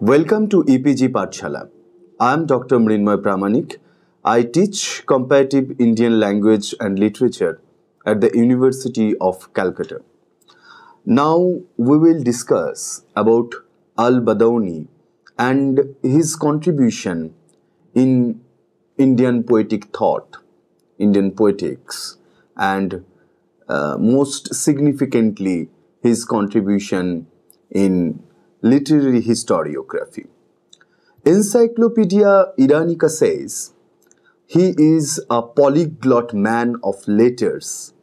Welcome to EPG Pathshala. I am Dr. Mrinmoy Pramanik. I teach comparative Indian language and literature at the University of Calcutta. Now we will discuss about Al-Badauni and his contribution in Indian poetic thought, Indian poetics, and most significantly his contribution in literary historiography. Encyclopedia Iranica says he is a polyglot man of letters,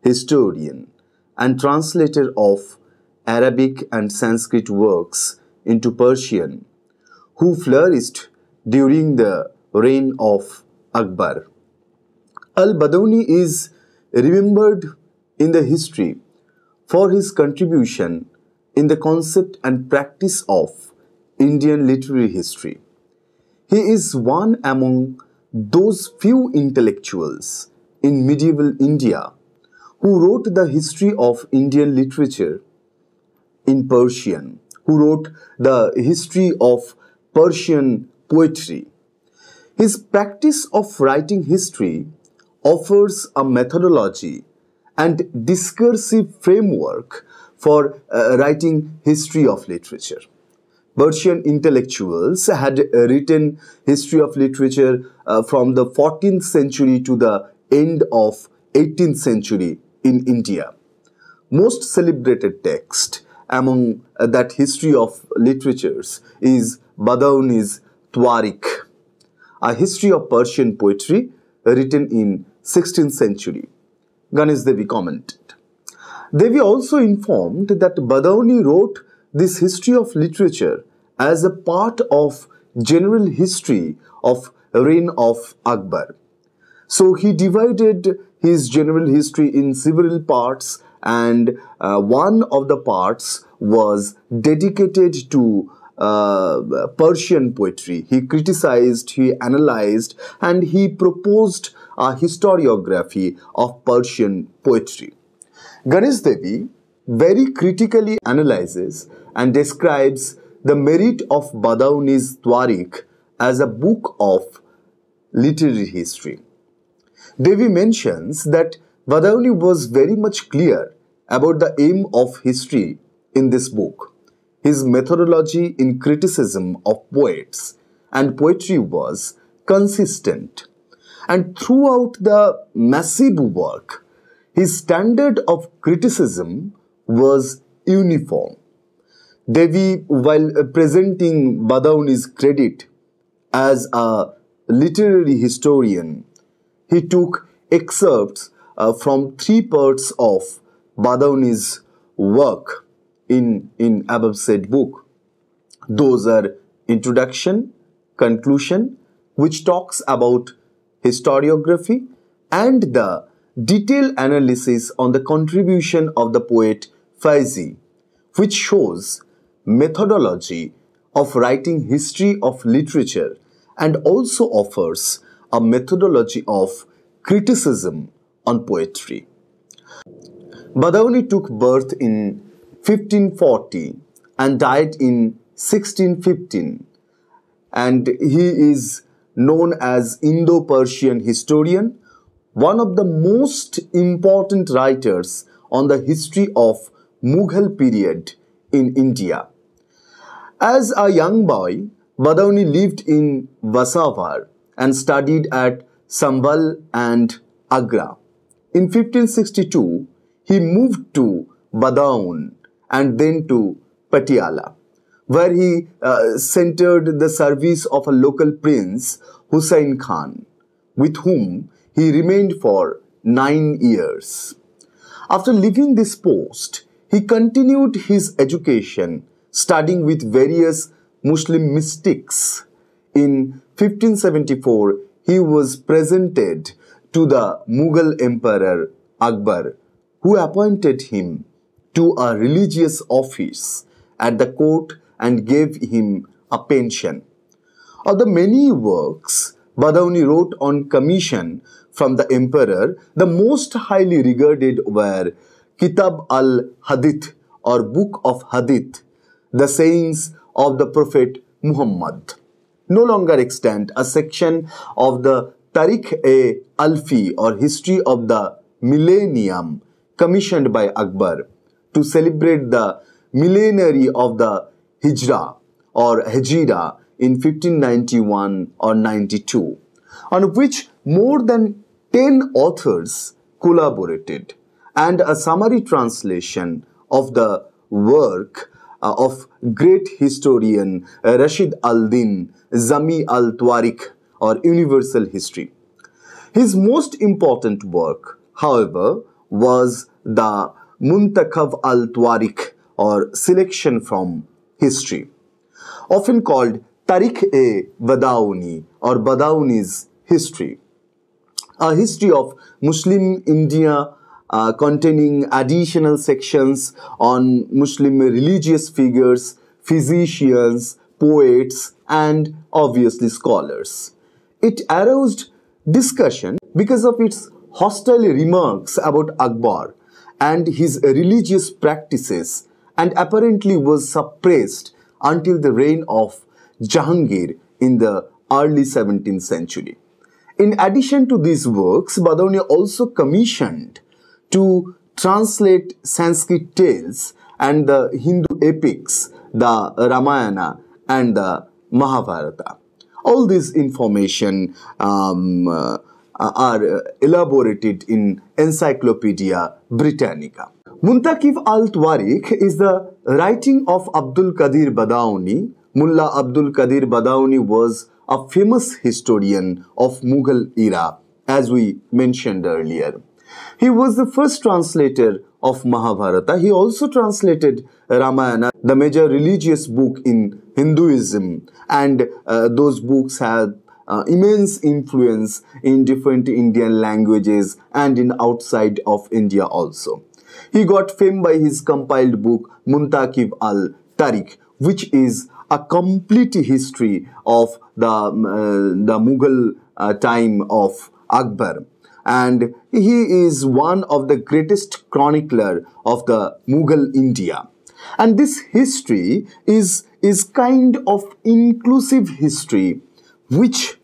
historian, and translator of Arabic and Sanskrit works into Persian, who flourished during the reign of Akbar. Al-Badauni is remembered in the history for his contribution in the concept and practice of Indian literary history. He is one among those few intellectuals in medieval India who wrote the history of Indian literature in Persian, who wrote the history of Persian poetry. His practice of writing history offers a methodology and discursive framework for writing history of literature. Persian intellectuals had written history of literature from the 14th century to the end of 18th century in India. Most celebrated text among that history of literatures is Badauni's Twarik, a history of Persian poetry written in 16th century. Ganesh Devi commented. Devi also informed that Badauni wrote this history of literature as a part of general history of reign of Akbar. So he divided his general history in several parts, and one of the parts was dedicated to Persian poetry. He criticized, he analyzed, and he proposed a historiography of Persian poetry. Ganesh Devi very critically analyzes and describes the merit of Badauni's Twarik as a book of literary history. Devi mentions that Badauni was very much clear about the aim of history in this book. His methodology in criticism of poets and poetry was consistent, and throughout the massive work, his standard of criticism was uniform. Devi, while presenting Badauni's credit as a literary historian, he took excerpts from three parts of Badauni's work in above said book. Those are introduction, conclusion, which talks about historiography, and the detailed analysis on the contribution of the poet Faizi, which shows methodology of writing history of literature and also offers a methodology of criticism on poetry. Badauni took birth in 1540 and died in 1615, and he is known as Indo-Persian historian, one of the most important writers on the history of Mughal period in India. As a young boy, Badauni lived in Vasawar and studied at Sambhal and Agra. In 1562, he moved to Badaun and then to Patiala, where he centered the service of a local prince, Hussain Khan, with whom he remained for 9 years. After leaving this post, he continued his education, studying with various Muslim mystics. In 1574, he was presented to the Mughal Emperor Akbar, who appointed him to a religious office at the court and gave him a pension. Of the many works Badauni wrote on commission from the emperor, the most highly regarded were Kitab al-Hadith or Book of Hadith, the sayings of the Prophet Muhammad. No longer extant a section of the Tarikh-e-Alfi or History of the Millennium commissioned by Akbar to celebrate the millenary of the Hijra or Hijra in 1591 or 92, on which more than 10 authors collaborated, and a summary translation of the work of great historian Rashid al-Din Zami al-Tawariq or Universal History. His most important work, however, was the Muntakhab al-Tawariq or Selection from History, often called Tarikh-e-Badauni or Badauni's History, a history of Muslim India containing additional sections on Muslim religious figures, physicians, poets, and obviously scholars. It aroused discussion because of its hostile remarks about Akbar and his religious practices, and apparently was suppressed until the reign of Jahangir in the early 17th century. In addition to these works, Badauni also commissioned to translate Sanskrit tales and the Hindu epics, the Ramayana and the Mahabharata. All this information are elaborated in Encyclopedia Britannica. Muntakhab al-Tawariq is the writing of Abdul Qadir Badauni. Mullah Abdul Qadir Badauni was a famous historian of Mughal era, as we mentioned earlier. He was the first translator of Mahabharata. He also translated Ramayana, the major religious book in Hinduism, and those books had immense influence in different Indian languages and in outside of India also. He got fame by his compiled book Muntakhab al-Tawariq, which is a complete history of the Mughal time of Akbar. And he is one of the greatest chronicler of the Mughal India. And this history is kind of inclusive history which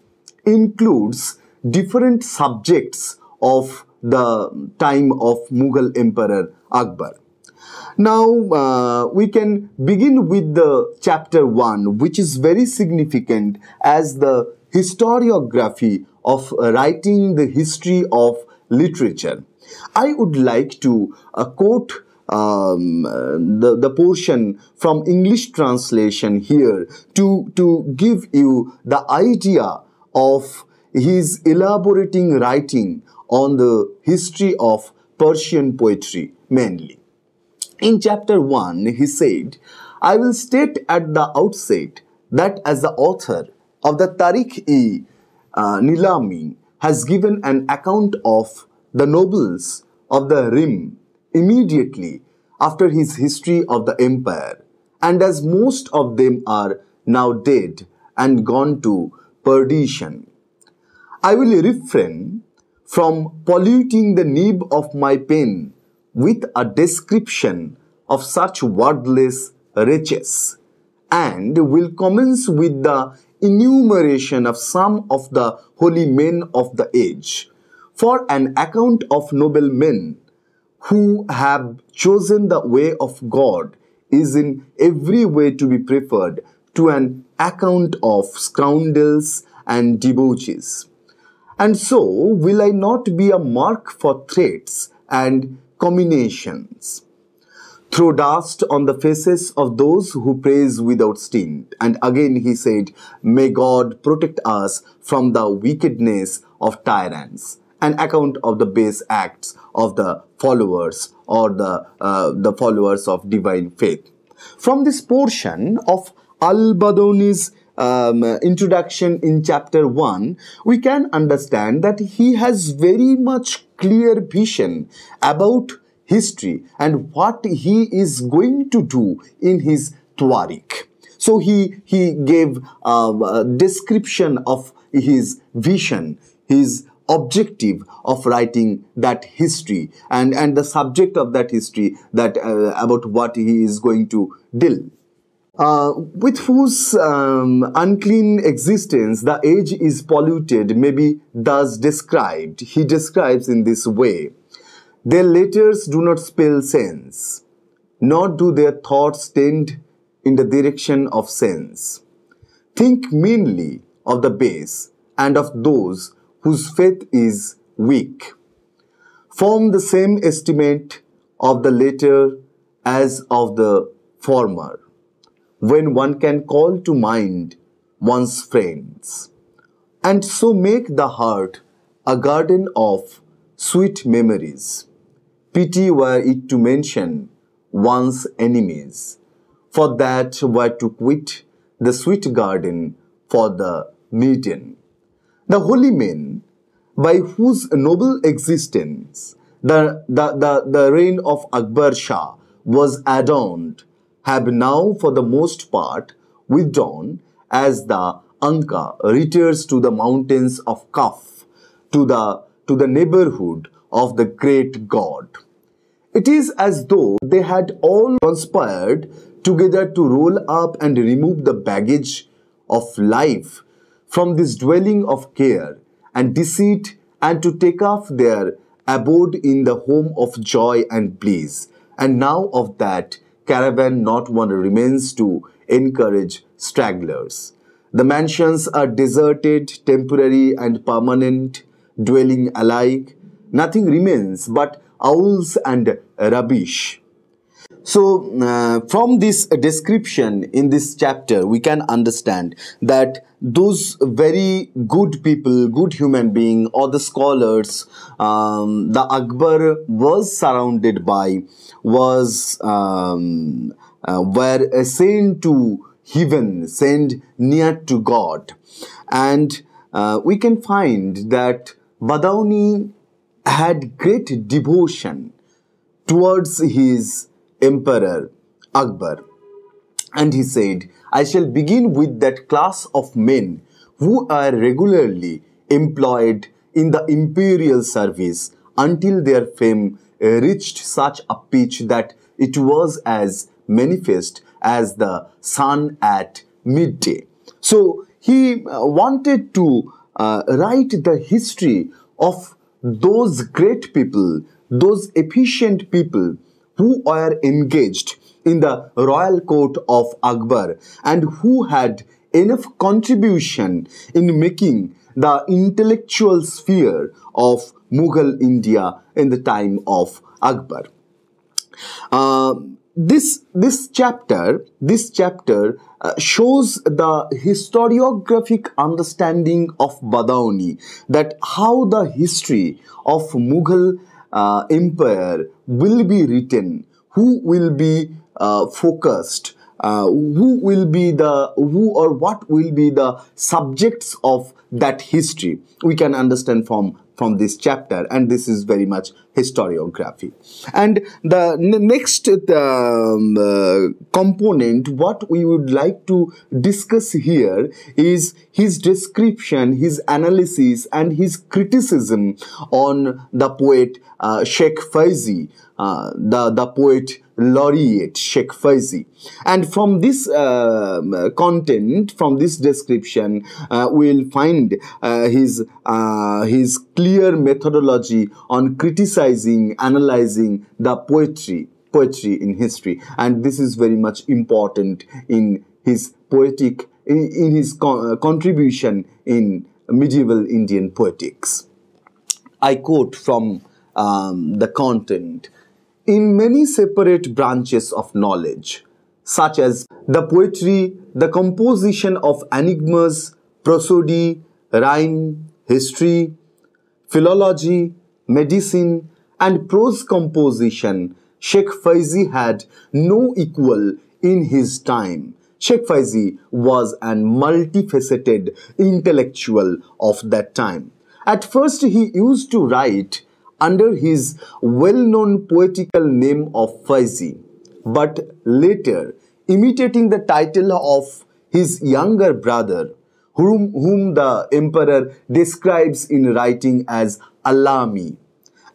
includes different subjects of the time of Mughal Emperor Akbar. Now, we can begin with the chapter 1, which is very significant as the historiography of writing the history of literature. I would like to quote the portion from English translation here to give you the idea of his elaborating writing on the history of Persian poetry mainly. In chapter 1, he said, I will state at the outset that as the author of the Tarikh-e-Nilami has given an account of the nobles of the Rim immediately after his history of the empire, and as most of them are now dead and gone to perdition, I will refrain from polluting the nib of my pen with a description of such wordless wretches, and will commence with the enumeration of some of the holy men of the age, for an account of noble men who have chosen the way of God is in every way to be preferred to an account of scoundrels and debauchees. And so will I not be a mark for threats and comminations. Throw dust on the faces of those who praise without stint. And again he said, may God protect us from the wickedness of tyrants. An account of the base acts of the followers or the followers of divine faith. From this portion of Al-Badauni's introduction in chapter 1, we can understand that he has very much clear vision about history and what he is going to do in his Tawariq. So he gave a description of his vision, his objective of writing that history and the subject of that history, that about what he is going to deal. with whose unclean existence the age is polluted, maybe thus described. He describes in this way: their letters do not spell sense, nor do their thoughts tend in the direction of sense. Think meanly of the base and of those whose faith is weak. Form the same estimate of the latter as of the former, when one can call to mind one's friends, and so make the heart a garden of sweet memories. Pity were it to mention one's enemies, for that were to quit the sweet garden for the maiden. The holy men, by whose noble existence the reign of Akbar Shah was adorned, have now for the most part withdrawn, as the Anka retires to the mountains of Kaf, to the neighborhood of the great god. It is as though they had all conspired together to roll up and remove the baggage of life from this dwelling of care and deceit, and to take up their abode in the home of joy and bliss. And now of that caravan not one remains to encourage stragglers. The mansions are deserted, temporary and permanent, dwelling alike. Nothing remains but owls and rubbish. So, from this description in this chapter, we can understand that those very good people, good human being, or the scholars, the Akbar was surrounded by, were sent to heaven, sent near to God, and we can find that Badauni had great devotion towards his emperor Akbar, and he said, I shall begin with that class of men who are regularly employed in the imperial service until their fame reached such a pitch that it was as manifest as the sun at midday. So he wanted to write the history of those great people, those efficient people who were engaged in the royal court of Akbar and who had enough contribution in making the intellectual sphere of Mughal India in the time of Akbar. This chapter shows the historiographic understanding of Badauni, that how the history of Mughal empire will be written, who will be focused, who or what will be the subjects of that history. We can understand from this chapter, and this is very much historiography. And the next component what we would like to discuss here is his description, his analysis and his criticism on the poet Sheikh Faizi, the poet laureate Sheikh Faizi. And from this content, from this description, we'll find his clear methodology on criticizing, analyzing the poetry in history, and this is very much important in his poetic, in his contribution in medieval Indian poetics. I quote from the content. In many separate branches of knowledge, such as the poetry, the composition of enigmas, prosody, rhyme, history, philology, medicine, and prose composition, Sheikh Faizi had no equal in his time. Sheikh Faizi was an multifaceted intellectual of that time. At first, he used to write under his well-known poetical name of Faizi, but later, imitating the title of his younger brother, whom the emperor describes in writing as Alami,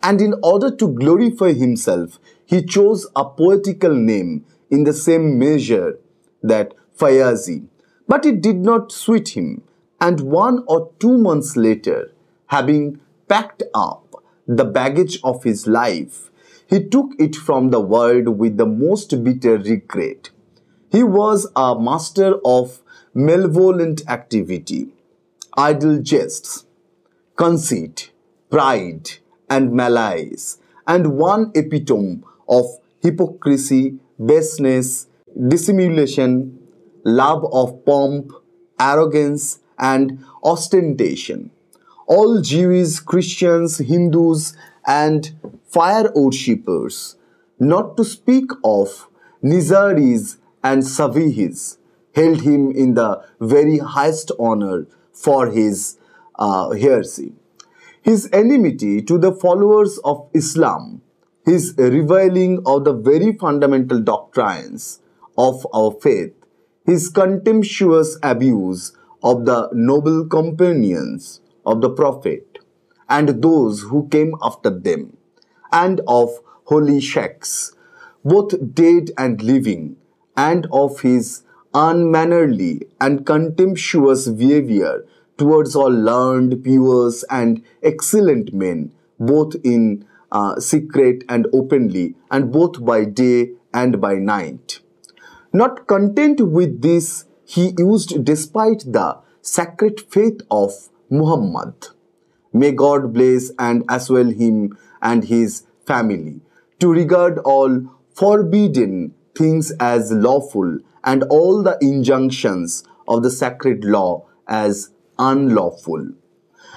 and in order to glorify himself, he chose a poetical name in the same measure, that Fayazi, but it did not suit him, and 1 or 2 months later, having packed up the baggage of his life, he took it from the world with the most bitter regret. He was a master of malevolent activity, idle jests, conceit, pride, and malice, and one epitome of hypocrisy, baseness, dissimulation, love of pomp, arrogance, and ostentation. All Jews, Christians, Hindus, and fire worshippers, not to speak of Nizaris and Savihis, held him in the very highest honor for his heresy. His enmity to the followers of Islam, his reviling of the very fundamental doctrines of our faith, his contemptuous abuse of the noble companions of the Prophet and those who came after them, and of holy sheikhs, both dead and living, and of his unmannerly and contemptuous behavior towards all learned, pious, and excellent men, both in secret and openly, and both by day and by night. Not content with this, he used, despite the sacred faith of Muhammad, may God bless and assuage him and his family, to regard all forbidden things as lawful and all the injunctions of the sacred law as unlawful.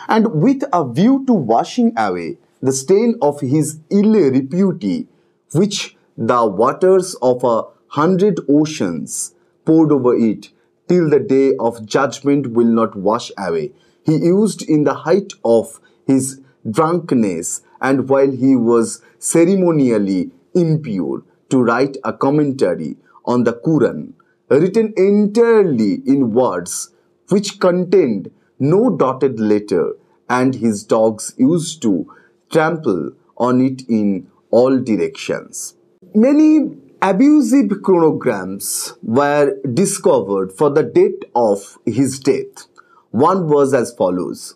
And with a view to washing away the stain of his ill repute, which the waters of 100 oceans poured over it, till the day of judgment will not wash away, he used in the height of his drunkenness, and while he was ceremonially impure, to write a commentary on the Quran, written entirely in words which contained no dotted letter, and his dogs used to trample on it in all directions. Many abusive chronograms were discovered for the date of his death. One was as follows: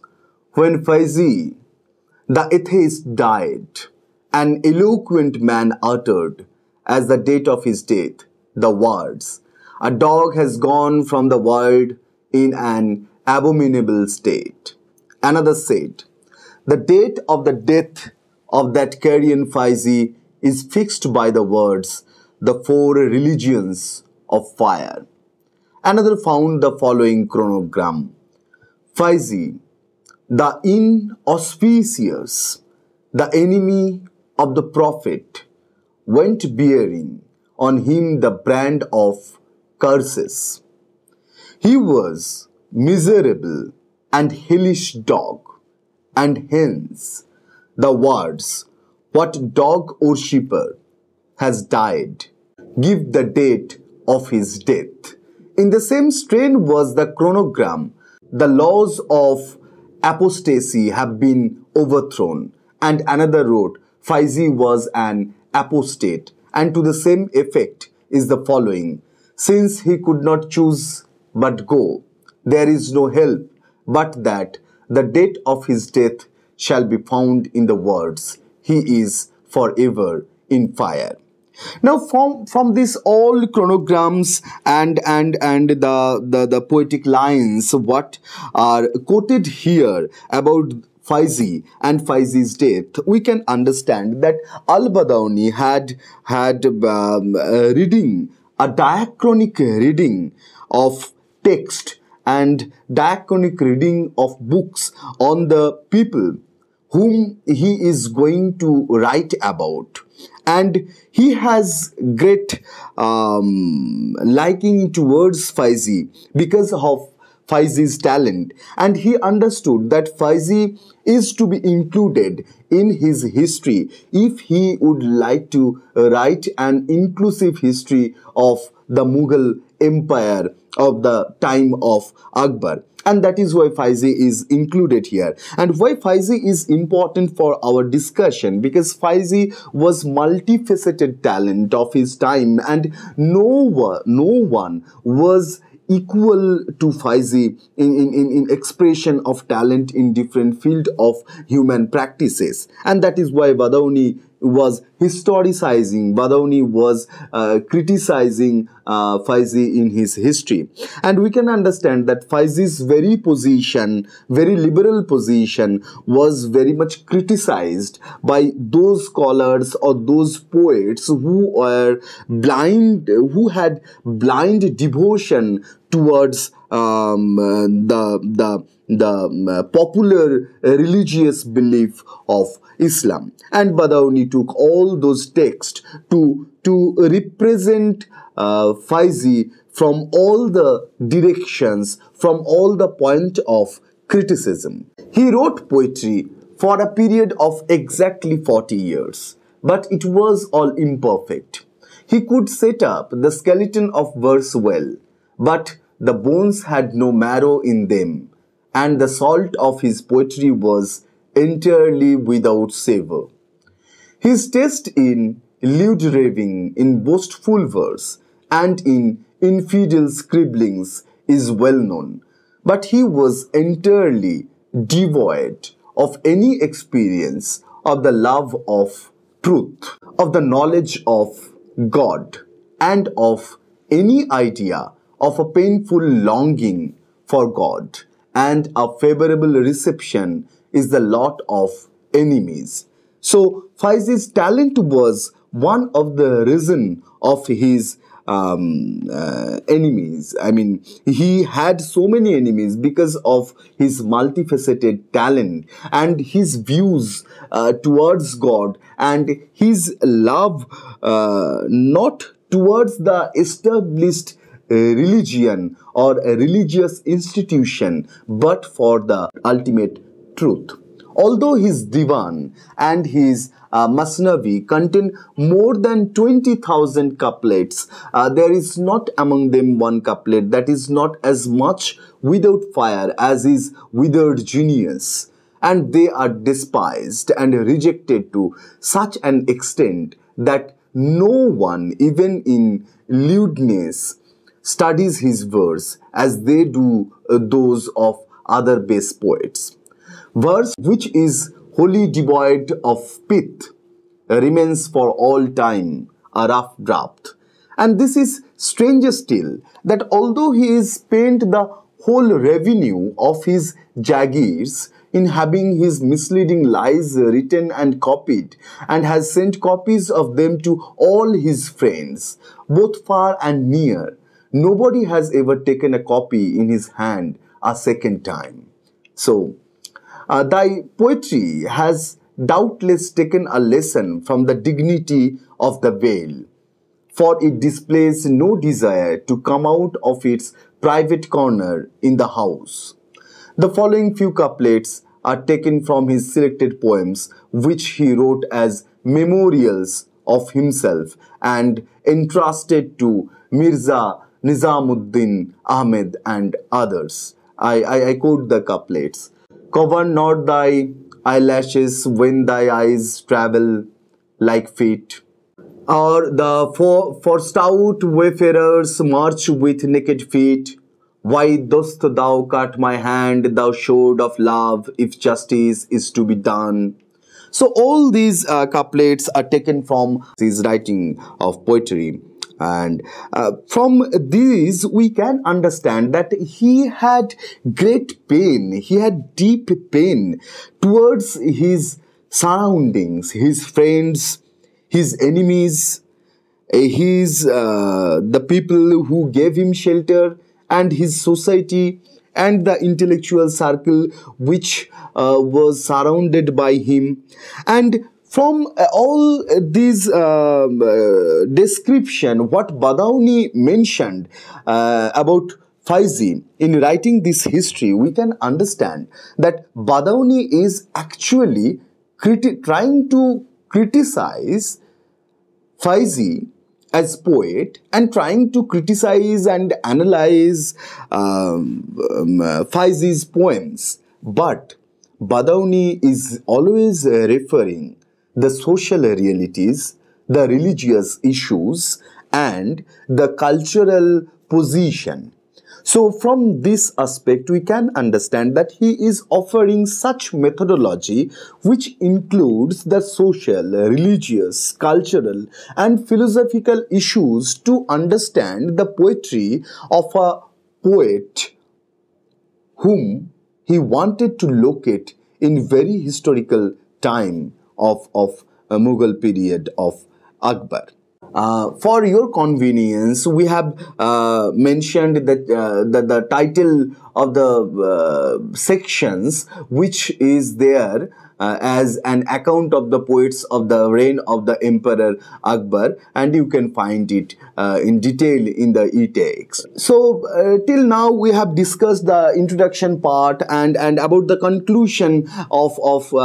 when Faizi, the atheist, died, an eloquent man uttered, as the date of his death, the words, "A dog has gone from the world in an abominable state." Another said, "The date of the death of that carrion Faizi is fixed by the words, 'The four religions of fire.'" Another found the following chronogram: Faizi, the inauspicious, the enemy of the Prophet, went bearing on him the brand of curses. He was miserable and hellish dog, and hence the words, "What dog worshipper has died?" give the date of his death. In the same strain was the chronogram, "The laws of apostasy have been overthrown," and another wrote, "Faizi was an apostate," and to the same effect is the following: "Since he could not choose but go, there is no help but that the date of his death shall be found in the words, 'He is forever in fire.'" Now, from these all chronograms and the poetic lines, what are quoted here about Faizi and Faizi's death, we can understand that Al-Badawi had reading, a diachronic reading of text and diachronic reading of books on the people whom he is going to write about, and he has great liking towards Faizi because of Faizi's talent, and he understood that Faizi is to be included in his history if he would like to write an inclusive history of the Mughal Empire of the time of Akbar. And that is why Faizi is included here. And why Faizi is important for our discussion, because Faizi was multifaceted talent of his time, and no one was equal to Faizi in expression of talent in different field of human practices. And that is why Badauni was historicizing, Badauni was criticizing Faizi in his history. And we can understand that Faizi's very position, very liberal position, was very much criticized by those scholars or those poets who were blind, who had blind devotion towards the popular religious belief of Islam. And Badauni took all those texts to represent Faizi from all the directions, from all the point of criticism. He wrote poetry for a period of exactly 40 years, but it was all imperfect. He could set up the skeleton of verse well, but the bones had no marrow in them, and the salt of his poetry was entirely without savour. His taste in lewd raving, in boastful verse, and in infidel scribblings is well known, but he was entirely devoid of any experience of the love of truth, of the knowledge of God, and of any idea of a painful longing for God. And a favorable reception is the lot of enemies. So Faizi's talent was one of the reason of his enemies. I mean, he had so many enemies because of his multifaceted talent and his views towards God, and his love not towards the established religion or a religious institution, but for the ultimate truth. Although his Divan and his Masnavi contain more than 20,000 couplets, there is not among them one couplet that is not as much without fire as his withered genius, and they are despised and rejected to such an extent that no one, even in lewdness, studies his verse as they do those of other base poets. Verse which is wholly devoid of pith remains for all time a rough draft. And this is stranger still, that although he is spent the whole revenue of his jagirs in having his misleading lies written and copied, and has sent copies of them to all his friends, both far and near, nobody has ever taken a copy in his hand a second time. So, thy poetry has doubtless taken a lesson from the dignity of the veil, for it displays no desire to come out of its private corner in the house. The following few couplets are taken from his selected poems, which he wrote as memorials of himself and entrusted to Mirza Nizamuddin Ahmed and others. I quote the couplets. Cover not thy eyelashes when thy eyes travel like feet, or the for stout wayfarers march with naked feet. Why dost thou cut my hand, thou sword of love, if justice is to be done? So all these couplets are taken from his writing of poetry. And from these, we can understand that he had great pain, he had deep pain towards his surroundings, his friends, his enemies, the people who gave him shelter, and his society, and the intellectual circle which was surrounded by him. And from all these description, what Badauni mentioned about Faizi in writing this history, we can understand that Badauni is actually trying to criticize Faizi as poet and trying to criticize and analyze Faizi's poems, but Badauni is always referring the social realities, the religious issues, and the cultural position. So from this aspect, we can understand that he is offering such methodology which includes the social, religious, cultural and philosophical issues to understand the poetry of a poet whom he wanted to locate in very historical time of a Mughal period of Akbar. For your convenience, we have mentioned that the title of the sections which is there as an account of the poets of the reign of the Emperor Akbar, and you can find it in detail in the e-text. So till now we have discussed the introduction part and about the conclusion of the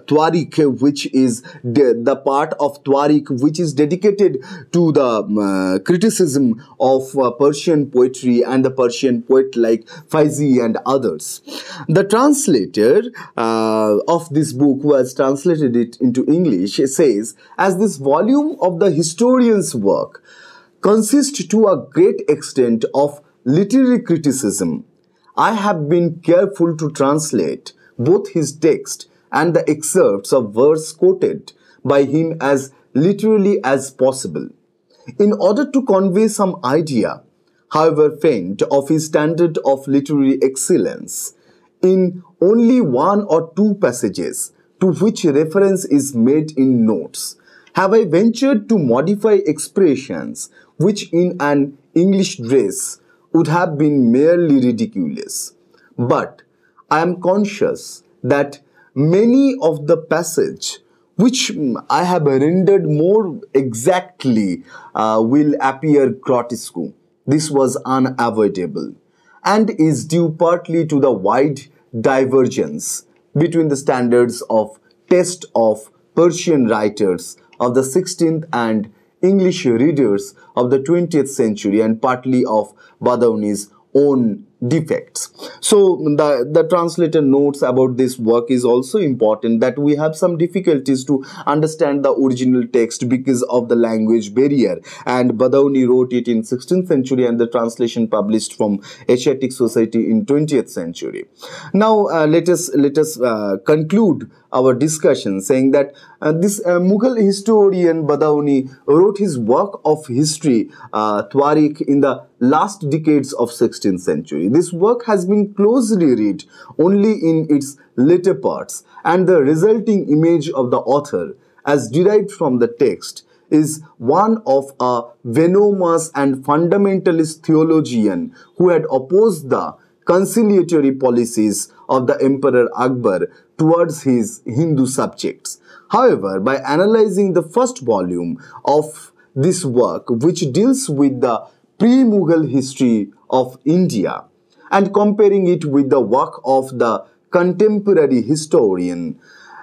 Twarik, which is the part of Twarik which is dedicated to the criticism of Persian poetry and the Persian poet like Faizi and others. The translator of this book, who has translated it into English, says, as this volume of the historian's work consists to a great extent of literary criticism, I have been careful to translate both his text and the excerpts of verse quoted by him as literally as possible, in order to convey some idea, however faint, of his standard of literary excellence. In only one or two passages, to which reference is made in notes, have I ventured to modify expressions which in an English dress would have been merely ridiculous. But I am conscious that many of the passage which I have rendered more exactly will appear grotesque. This was unavoidable and is due partly to the wide divergence between the standards of taste of Persian writers of the 16th and English readers of the 20th century, and partly of Badauni's own defects. So the translator notes about this work is also important, that we have some difficulties to understand the original text because of the language barrier, and Badauni wrote it in 16th century and the translation published from Asiatic Society in 20th century. Now let us conclude our discussion saying that this Mughal historian Badauni wrote his work of history Twarik in the last decades of 16th century. This work has been closely read only in its later parts, and the resulting image of the author as derived from the text is one of a venomous and fundamentalist theologian who had opposed the conciliatory policies of the Emperor Akbar towards his Hindu subjects. However, by analyzing the first volume of this work, which deals with the pre-Mughal history of India, and comparing it with the work of the contemporary historian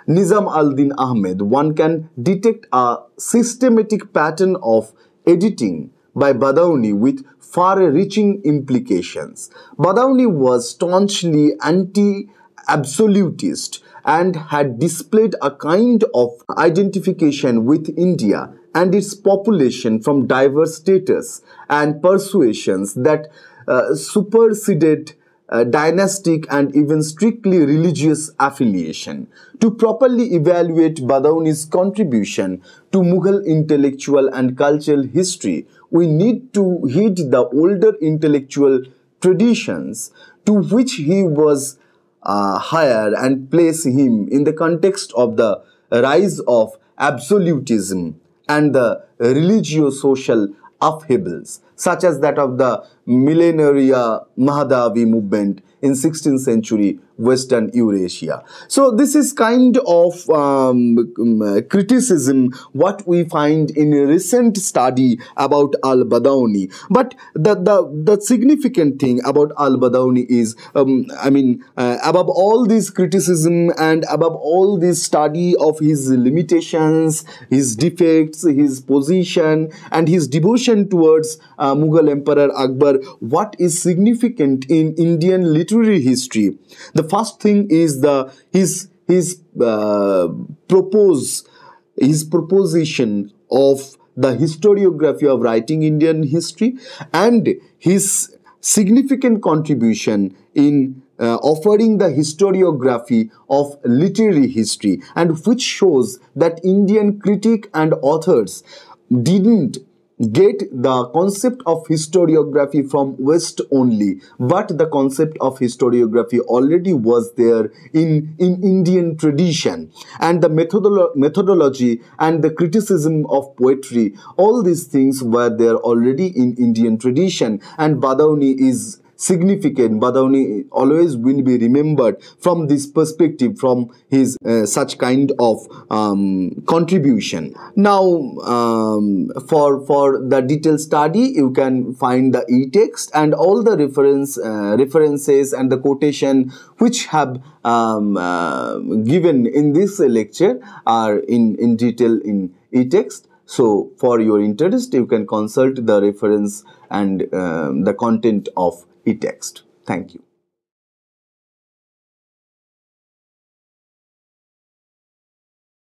Nizam al-Din Ahmed, one can detect a systematic pattern of editing by Badauni with far-reaching implications. Badauni was staunchly anti-absolutist and had displayed a kind of identification with India and its population from diverse status and persuasions that superseded dynastic and even strictly religious affiliation. To properly evaluate Badauni's contribution to Mughal intellectual and cultural history, we need to heed the older intellectual traditions to which he was hired and place him in the context of the rise of absolutism and the religio-social upheavals, such as that of the Millenaria Mahdavi movement in 16th century Western Eurasia. So this is kind of criticism what we find in a recent study about al-Badauni. But the significant thing about al-Badauni is, above all this criticism and above all this study of his limitations, his defects, his position, and his devotion towards Mughal Emperor Akbar, what is significant in Indian literary history? The first thing is his proposition of the historiography of writing Indian history, and his significant contribution in offering the historiography of literary history, and which shows that Indian critic and authors didn't get the concept of historiography from West only, but the concept of historiography already was there in Indian tradition, and the methodology and the criticism of poetry, all these things were there already in Indian tradition. And Badauni is significant. Badauni always will be remembered from this perspective, from his such kind of contribution. Now, for the detailed study, you can find the e-text and all the references and the quotation which have given in this lecture are in detail in e-text. So, for your interest, you can consult the reference and the content of e-text. Thank you.